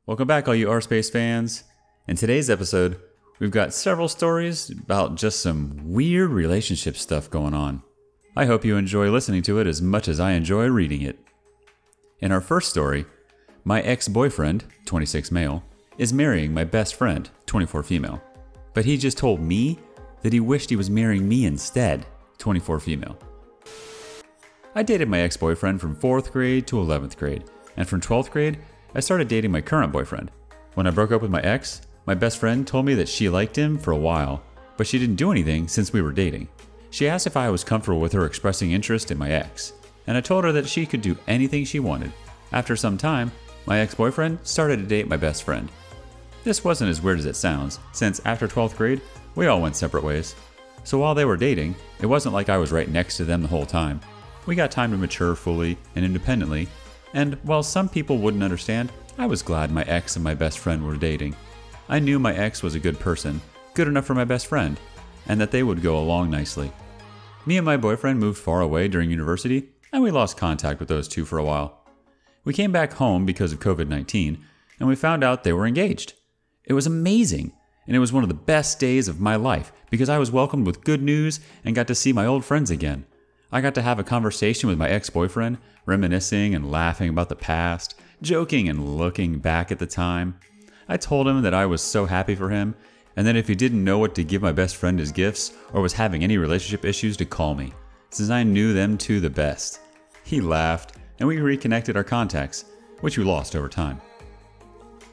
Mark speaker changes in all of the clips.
Speaker 1: Welcome back, all you rSpace fans. In today's episode, we've got several stories about just some weird relationship stuff going on. I hope you enjoy listening to it as much as I enjoy reading it. In our first story, my ex-boyfriend, 26 male, is marrying my best friend, 24 female. But he just told me that he wished he was marrying me instead, 24 female. I dated my ex-boyfriend from 4th grade to 11th grade, and from 12th grade, I started dating my current boyfriend. When I broke up with my ex, my best friend told me that she liked him for a while, but she didn't do anything since we were dating. She asked if I was comfortable with her expressing interest in my ex, and I told her that she could do anything she wanted. After some time, my ex-boyfriend started to date my best friend. This wasn't as weird as it sounds, since after 12th grade, we all went separate ways. So while they were dating, it wasn't like I was right next to them the whole time. We got time to mature fully and independently, and while some people wouldn't understand, I was glad my ex and my best friend were dating. I knew my ex was a good person, good enough for my best friend, and that they would go along nicely. Me and my boyfriend moved far away during university, and we lost contact with those two for a while. We came back home because of COVID-19, and we found out they were engaged. It was amazing, and it was one of the best days of my life because I was welcomed with good news and got to see my old friends again. I got to have a conversation with my ex-boyfriend, reminiscing and laughing about the past, joking and looking back at the time. I told him that I was so happy for him, and that if he didn't know what to give my best friend as gifts or was having any relationship issues to call me, since I knew them two the best. He laughed, and we reconnected our contacts, which we lost over time.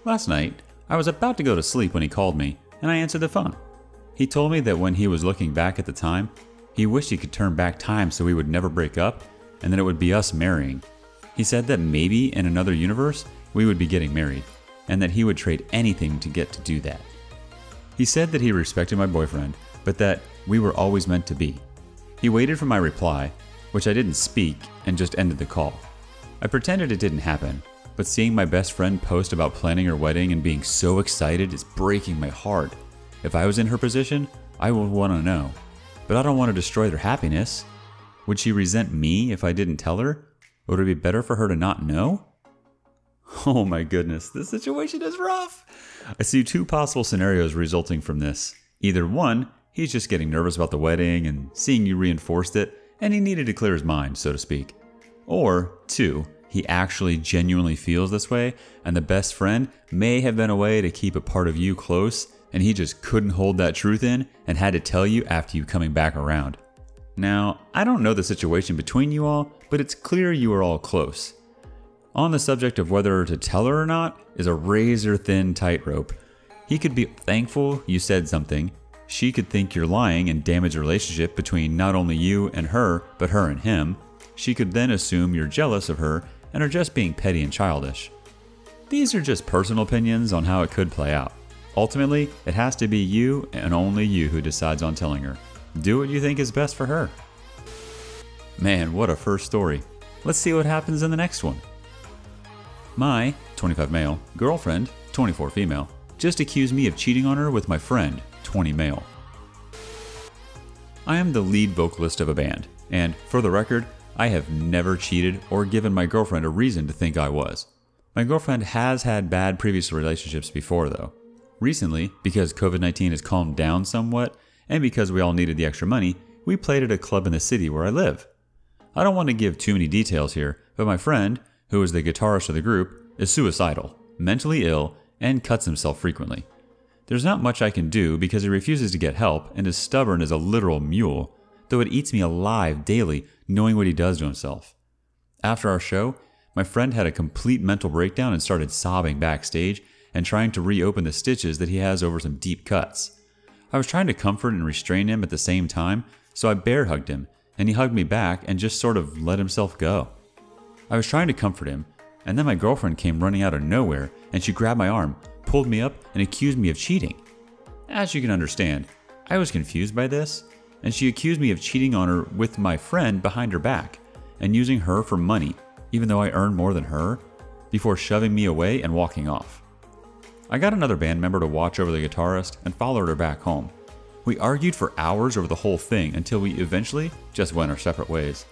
Speaker 1: Last night, I was about to go to sleep when he called me, and I answered the phone. He told me that when he was looking back at the time, he wished he could turn back time so we would never break up, and that it would be us marrying. He said that maybe in another universe, we would be getting married, and that he would trade anything to get to do that. He said that he respected my boyfriend, but that we were always meant to be. He waited for my reply, which I didn't speak, and just ended the call. I pretended it didn't happen, but seeing my best friend post about planning her wedding and being so excited is breaking my heart. If I was in her position, I would want to know. But I don't want to destroy their happiness. Would she resent me if I didn't tell her? Would it be better for her to not know? Oh my goodness, this situation is rough. I see two possible scenarios resulting from this. Either one, he's just getting nervous about the wedding and seeing you reinforced it, and he needed to clear his mind, so to speak. Or two, he actually genuinely feels this way, and the best friend may have been a way to keep a part of you close, and he just couldn't hold that truth in and had to tell you after you coming back around. Now, I don't know the situation between you all, but it's clear you are all close. On the subject of whether to tell her or not is a razor-thin tightrope. He could be thankful you said something. She could think you're lying and damage the relationship between not only you and her, but her and him. She could then assume you're jealous of her and are just being petty and childish. These are just personal opinions on how it could play out. Ultimately, it has to be you and only you who decides on telling her. Do what you think is best for her. Man, what a first story. Let's see what happens in the next one. My 25 male girlfriend, 24 female, just accused me of cheating on her with my friend, 20 male. I am the lead vocalist of a band, and for the record, I have never cheated or given my girlfriend a reason to think I was. My girlfriend has had bad previous relationships before though. Recently, because COVID-19 has calmed down somewhat, and because we all needed the extra money, we played at a club in the city where I live. I don't want to give too many details here, but my friend, who is the guitarist of the group, is suicidal, mentally ill, and cuts himself frequently. There's not much I can do because he refuses to get help and is stubborn as a literal mule, though it eats me alive daily knowing what he does to himself. After our show, my friend had a complete mental breakdown and started sobbing backstage and trying to reopen the stitches that he has over some deep cuts. I was trying to comfort and restrain him at the same time, so I bear hugged him, and he hugged me back and just sort of let himself go. I was trying to comfort him, and then my girlfriend came running out of nowhere, and she grabbed my arm, pulled me up, and accused me of cheating. As you can understand, I was confused by this, and she accused me of cheating on her with my friend behind her back, and using her for money, even though I earned more than her, before shoving me away and walking off. I got another band member to watch over the guitarist and followed her back home. We argued for hours over the whole thing until we eventually just went our separate ways.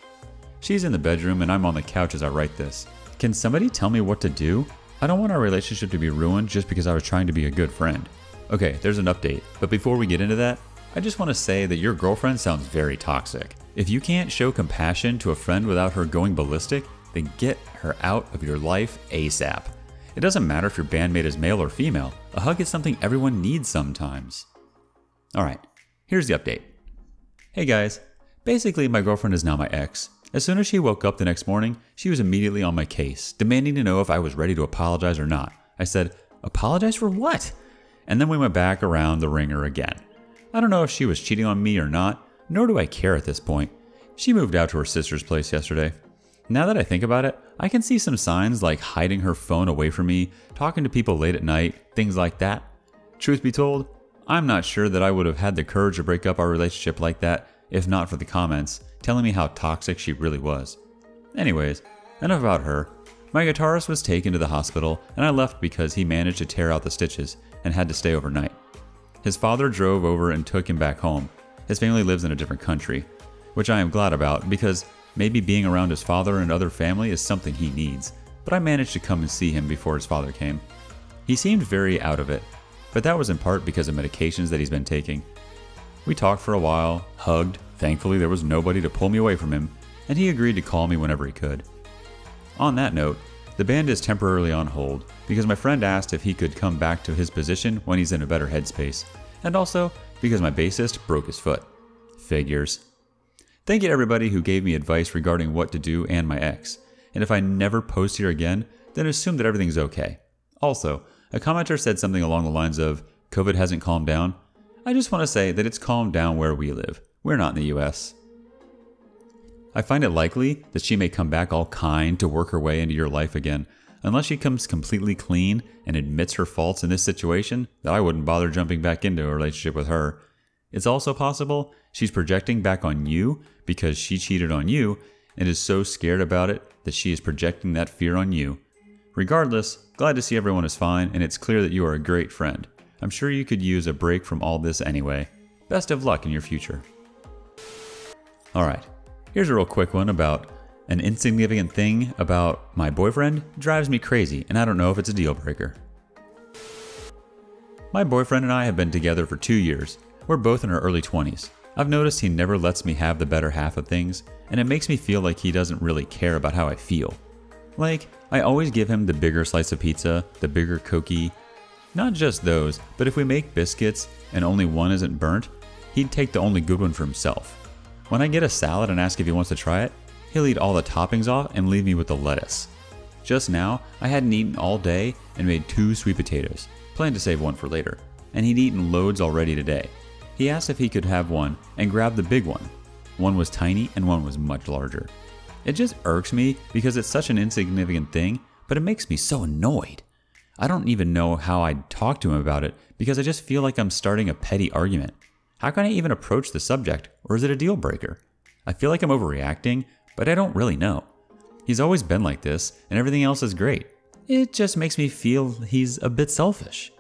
Speaker 1: She's in the bedroom and I'm on the couch as I write this. Can somebody tell me what to do? I don't want our relationship to be ruined just because I was trying to be a good friend. Okay, there's an update, but before we get into that, I just want to say that your girlfriend sounds very toxic. If you can't show compassion to a friend without her going ballistic, then get her out of your life ASAP. It doesn't matter if your bandmate is male or female, a hug is something everyone needs sometimes. Alright, here's the update. Hey guys, basically my girlfriend is now my ex. As soon as she woke up the next morning, she was immediately on my case, demanding to know if I was ready to apologize or not. I said, apologize for what? And then we went back around the ringer again. I don't know if she was cheating on me or not, nor do I care at this point. She moved out to her sister's place yesterday. Now that I think about it, I can see some signs like hiding her phone away from me, talking to people late at night, things like that. Truth be told, I'm not sure that I would have had the courage to break up our relationship like that if not for the comments telling me how toxic she really was. Anyways, enough about her. My guitarist was taken to the hospital and I left because he managed to tear out the stitches and had to stay overnight. His father drove over and took him back home. His family lives in a different country, which I am glad about because maybe being around his father and other family is something he needs, but I managed to come and see him before his father came. He seemed very out of it, but that was in part because of medications that he's been taking. We talked for a while, hugged, thankfully there was nobody to pull me away from him, and he agreed to call me whenever he could. On that note, the band is temporarily on hold because my friend asked if he could come back to his position when he's in a better headspace, and also because my bassist broke his foot. Figures. Thank you to everybody who gave me advice regarding what to do and my ex, and if I never post here again, then assume that everything's okay. Also, a commenter said something along the lines of, COVID hasn't calmed down. I just want to say that it's calmed down where we live. We're not in the US. I find it likely that she may come back all kind to work her way into your life again, unless she comes completely clean and admits her faults in this situation, that I wouldn't bother jumping back into a relationship with her. It's also possible she's projecting back on you because she cheated on you and is so scared about it that she is projecting that fear on you. Regardless, glad to see everyone is fine and it's clear that you are a great friend. I'm sure you could use a break from all this anyway. Best of luck in your future. Alright, here's a real quick one about an insignificant thing about my boyfriend drives me crazy and I don't know if it's a deal breaker. My boyfriend and I have been together for 2 years. We're both in our early 20s. I've noticed he never lets me have the better half of things, and it makes me feel like he doesn't really care about how I feel. Like, I always give him the bigger slice of pizza, the bigger cookie. Not just those, but if we make biscuits and only one isn't burnt, he'd take the only good one for himself. When I get a salad and ask if he wants to try it, he'll eat all the toppings off and leave me with the lettuce. Just now, I hadn't eaten all day and made 2 sweet potatoes. Planned to save one for later, and he'd eaten loads already today. He asked if he could have one and grabbed the big one. One was tiny and one was much larger. It just irks me because it's such an insignificant thing, but it makes me so annoyed. I don't even know how I'd talk to him about it because I just feel like I'm starting a petty argument. How can I even approach the subject, or is it a deal breaker? I feel like I'm overreacting, but I don't really know. He's always been like this, and everything else is great. It just makes me feel he's a bit selfish.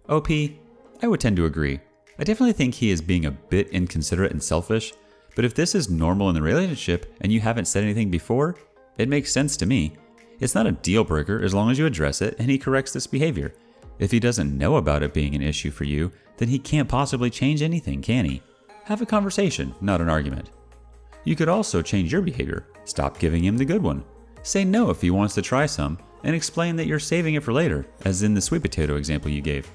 Speaker 1: OP, I would tend to agree. I definitely think he is being a bit inconsiderate and selfish, but if this is normal in the relationship and you haven't said anything before, it makes sense to me. It's not a deal breaker as long as you address it and he corrects this behavior. If he doesn't know about it being an issue for you, then he can't possibly change anything, can he? Have a conversation, not an argument. You could also change your behavior. Stop giving him the good one. Say no if he wants to try some, and explain that you're saving it for later, as in the sweet potato example you gave.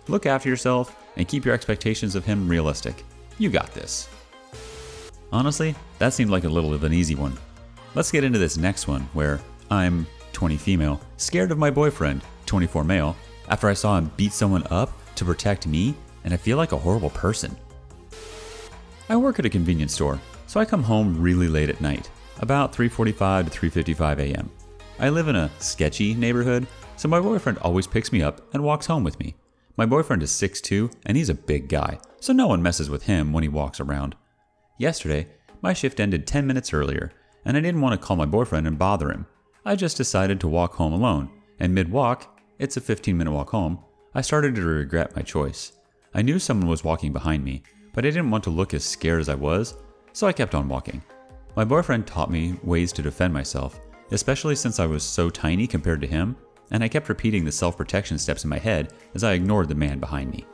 Speaker 1: Look after yourself and keep your expectations of him realistic. You got this. Honestly, that seemed like a little of an easy one. Let's get into this next one where I'm 20 female, scared of my boyfriend, 24 male, after I saw him beat someone up to protect me, and I feel like a horrible person. I work at a convenience store, so I come home really late at night, about 3:45 to 3:55 a.m. I live in a sketchy neighborhood, so my boyfriend always picks me up and walks home with me. My boyfriend is 6'2", and he's a big guy, so no one messes with him when he walks around. Yesterday, my shift ended 10 minutes earlier, and I didn't want to call my boyfriend and bother him. I just decided to walk home alone, and mid-walk, it's a 15-minute walk home, I started to regret my choice. I knew someone was walking behind me, but I didn't want to look as scared as I was, so I kept on walking. My boyfriend taught me ways to defend myself, especially since I was so tiny compared to him. and I kept repeating the self-protection steps in my head as I ignored the man behind me.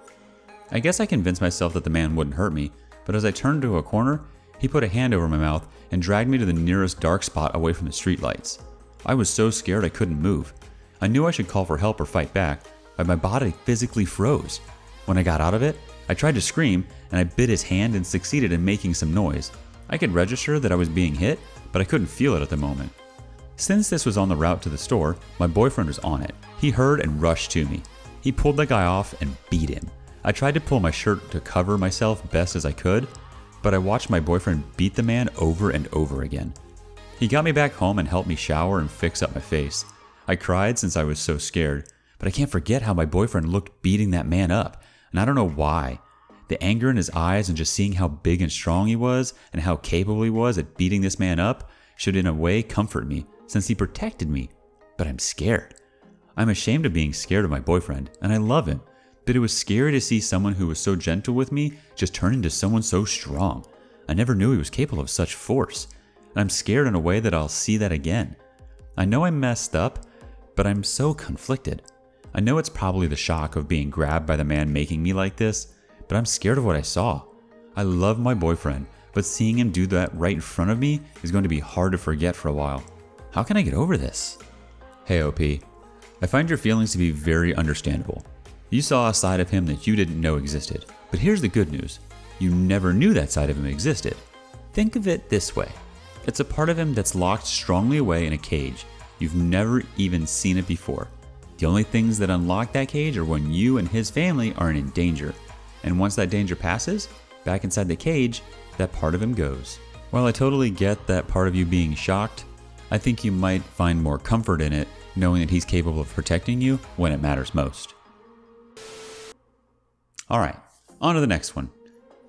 Speaker 1: I guess I convinced myself that the man wouldn't hurt me, but as I turned to a corner, he put a hand over my mouth and dragged me to the nearest dark spot away from the streetlights. I was so scared I couldn't move. I knew I should call for help or fight back, but my body physically froze. When I got out of it, I tried to scream and I bit his hand and succeeded in making some noise. I could register that I was being hit, but I couldn't feel it at the moment. Since this was on the route to the store, my boyfriend was on it. He heard and rushed to me. He pulled the guy off and beat him. I tried to pull my shirt to cover myself best as I could, but I watched my boyfriend beat the man over and over again. He got me back home and helped me shower and fix up my face. I cried since I was so scared, but I can't forget how my boyfriend looked beating that man up, and I don't know why. The anger in his eyes and just seeing how big and strong he was and how capable he was at beating this man up should in a way comfort me, since he protected me. But I'm scared. I'm ashamed of being scared of my boyfriend, and I love him. But it was scary to see someone who was so gentle with me just turn into someone so strong. I never knew he was capable of such force, and I'm scared in a way that I'll see that again. I know I messed up, but I'm so conflicted. I know it's probably the shock of being grabbed by the man making me like this, but I'm scared of what I saw. I love my boyfriend, but seeing him do that right in front of me is going to be hard to forget for a while. How can I get over this? Hey OP, I find your feelings to be very understandable. You saw a side of him that you didn't know existed, but here's the good news. You never knew that side of him existed. Think of it this way. It's a part of him that's locked strongly away in a cage. You've never even seen it before. The only things that unlock that cage are when you and his family are in danger. And once that danger passes, back inside the cage, that part of him goes. While I totally get that part of you being shocked, I think you might find more comfort in it knowing that he's capable of protecting you when it matters most. Alright, on to the next one.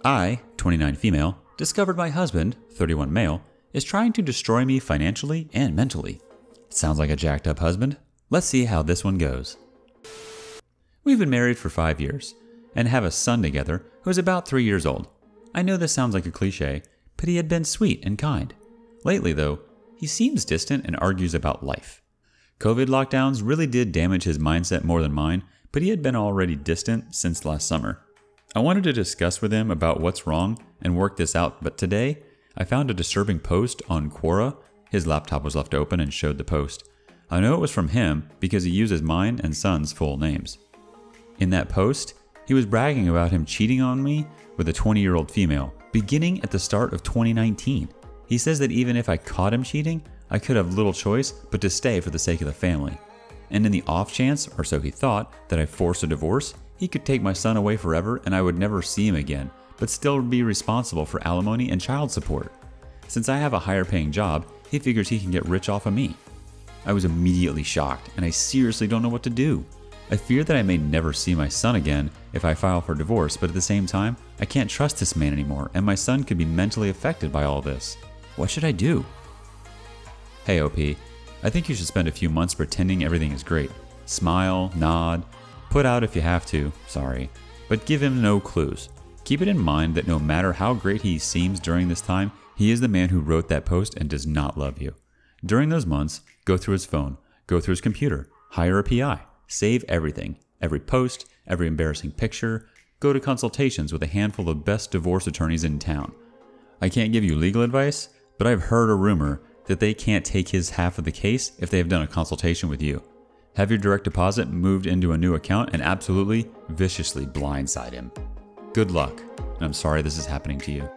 Speaker 1: I, 29 female, discovered my husband, 31 male, is trying to destroy me financially and mentally. Sounds like a jacked up husband? Let's see how this one goes. We've been married for 5 years and have a son together who is about 3 years old. I know this sounds like a cliche, but he had been sweet and kind. Lately though, he seems distant and argues about life. COVID lockdowns really did damage his mindset more than mine, but he had been already distant since last summer. I wanted to discuss with him about what's wrong and work this out, but today I found a disturbing post on Quora. His laptop was left open and showed the post. I know it was from him because he uses mine and son's full names. In that post, he was bragging about him cheating on me with a 20-year-old female, beginning at the start of 2019. He says that even if I caught him cheating, I could have little choice but to stay for the sake of the family. And in the off chance, or so he thought, that I forced a divorce, he could take my son away forever and I would never see him again, but still be responsible for alimony and child support. Since I have a higher paying job, he figures he can get rich off of me. I was immediately shocked, and I seriously don't know what to do. I fear that I may never see my son again if I file for divorce, but at the same time, I can't trust this man anymore, and my son could be mentally affected by all this. What should I do? Hey OP, I think you should spend a few months pretending everything is great. Smile, nod, put out if you have to, sorry, but give him no clues. Keep it in mind that no matter how great he seems during this time, he is the man who wrote that post and does not love you. During those months, go through his phone, go through his computer, hire a PI, save everything, every post, every embarrassing picture, go to consultations with a handful of best divorce attorneys in town. I can't give you legal advice, but I've heard a rumor that they can't take his half of the case if they have done a consultation with you. Have your direct deposit moved into a new account and absolutely, viciously blindside him. Good luck, and I'm sorry this is happening to you.